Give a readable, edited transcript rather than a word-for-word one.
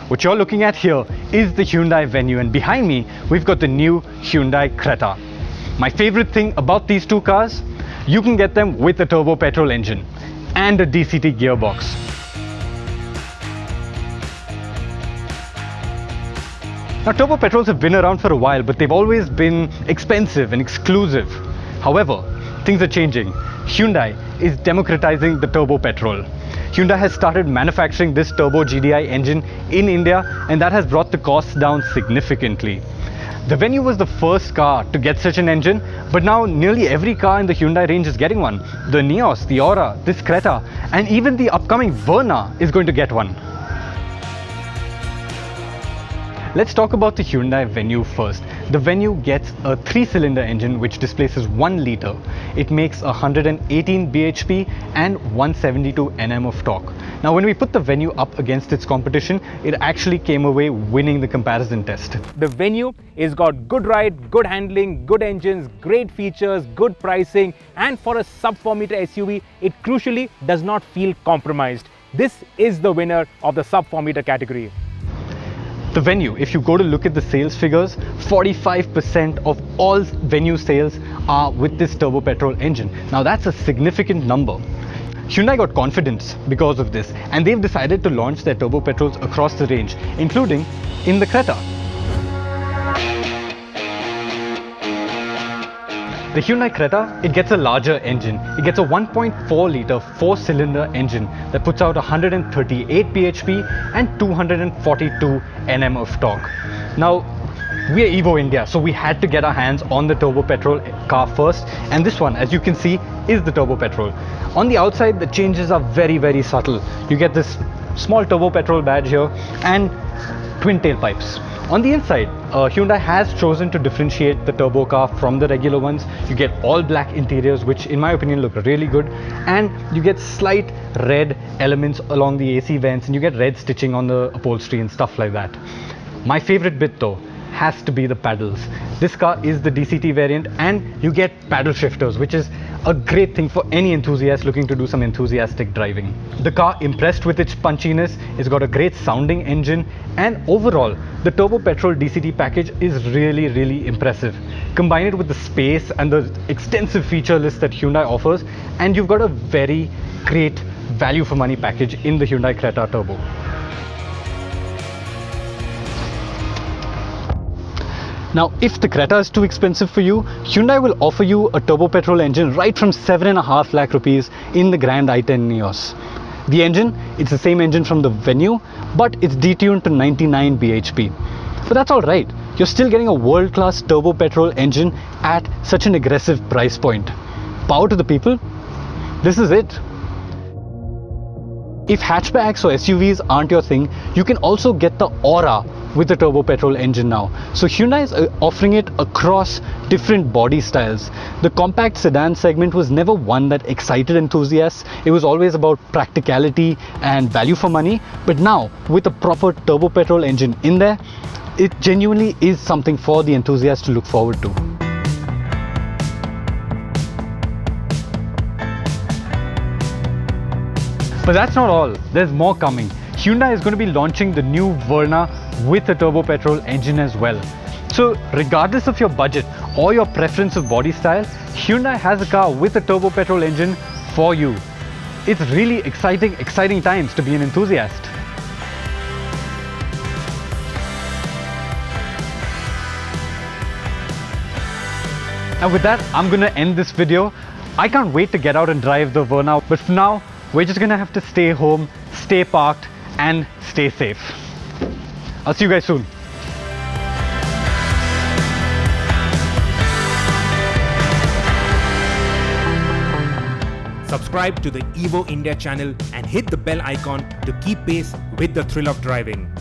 What you're looking at here is the Hyundai Venue, and behind me we've got the new Hyundai Creta. My favorite thing about these two cars, you can get them with a turbo-petrol engine and a DCT gearbox. Now, turbo-petrols have been around for a while, but they've always been expensive and exclusive. However, things are changing. Hyundai is democratizing the turbo-petrol. Hyundai has started manufacturing this turbo GDI engine in India, and that has brought the costs down significantly. The Venue was the first car to get such an engine, but now nearly every car in the Hyundai range is getting one. The Nios, the Aura, this Creta, and even the upcoming Verna is going to get one. Let's talk about the Hyundai Venue first. The Venue gets a 3-cylinder engine which displaces 1 litre. It makes 118 bhp and 172 Nm of torque. Now, when we put the Venue up against its competition, it actually came away winning the comparison test. The Venue has got good ride, good handling, good engines, great features, good pricing, and for a sub-4 meter SUV, it crucially does not feel compromised. This is the winner of the sub-4 meter category. The Venue, if you go to look at the sales figures, 45% of all Venue sales are with this turbo-petrol engine. Now, that's a significant number. Hyundai got confidence because of this, and they've decided to launch their turbo-petrols across the range, including in the Creta. The Hyundai Creta, it gets a larger engine. It gets a 1.4 litre 4-cylinder engine that puts out 138 bhp and 242 Nm of torque. Now, we're Evo India, so we had to get our hands on the turbo-petrol car first, and this one, as you can see, is the turbo-petrol. On the outside, the changes are very, very subtle. You get this small turbo-petrol badge here and twin tailpipes. On the inside, Hyundai has chosen to differentiate the turbo car from the regular ones. You get all black interiors, which in my opinion look really good, and you get slight red elements along the AC vents, and you get red stitching on the upholstery and stuff like that. My favorite bit though has to be the paddles. This car is the DCT variant, and you get paddle shifters, which is a great thing for any enthusiast looking to do some enthusiastic driving. The car impressed with its punchiness. It's got a great sounding engine, and overall the turbo-petrol DCT package is really, really impressive. Combine it with the space and the extensive feature list that Hyundai offers, and you've got a very great value for money package in the Hyundai Creta Turbo. Now, if the Creta is too expensive for you, Hyundai will offer you a turbo-petrol engine right from 7.5 lakh rupees in the Grand i10 Nios. The engine, it's the same engine from the Venue, but it's detuned to 99 bhp. But that's alright, you're still getting a world-class turbo-petrol engine at such an aggressive price point. Power to the people, this is it. If hatchbacks or SUVs aren't your thing, you can also get the Aura with the turbo-petrol engine now. So Hyundai is offering it across different body styles. The compact sedan segment was never one that excited enthusiasts. It was always about practicality and value for money. But now, with a proper turbo-petrol engine in there, it genuinely is something for the enthusiast to look forward to. But that's not all, there's more coming. Hyundai is going to be launching the new Verna with a turbo-petrol engine as well. So regardless of your budget or your preference of body style, Hyundai has a car with a turbo-petrol engine for you. It's really exciting times to be an enthusiast. And with that, I'm going to end this video. I can't wait to get out and drive the Verna, but for now, we're just going to have to stay home, stay parked, and stay safe. I'll see you guys soon. Subscribe to the Evo India channel and hit the bell icon to keep pace with the thrill of driving.